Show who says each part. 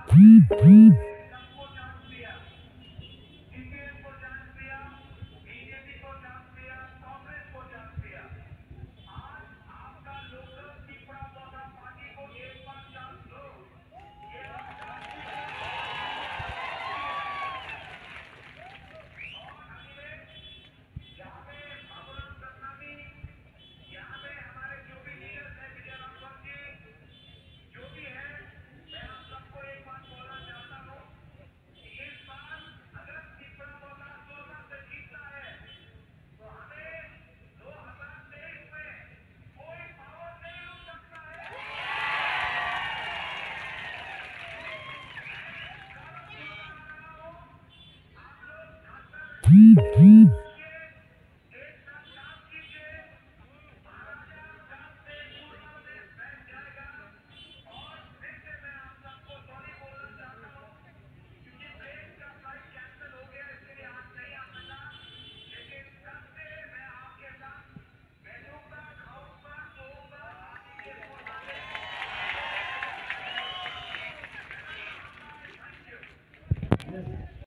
Speaker 1: सबको चांस दिया, सीपीएम को चांस दिया, बीजेपी को चांस दिया, कांग्रेस को चांस दिया। आज आपका लोकल पिपड़ा पौधा पार्टी को एक बार चांस दो। ये आपका और अखिलेश, यहाँ पे बाबूराम गरनामी, यहाँ पे हमारे जो भी लीडर्स हैं, विजय राघवन जी, जो भी है, मैं आप सबको एक बात बोलना चाहता हूँ कि इस बार अगर पिपड़ा पौधा 16 से जीतता है तो हमें 2023 में कोई पावर नहीं रोक सकता है। आप लोग झांसा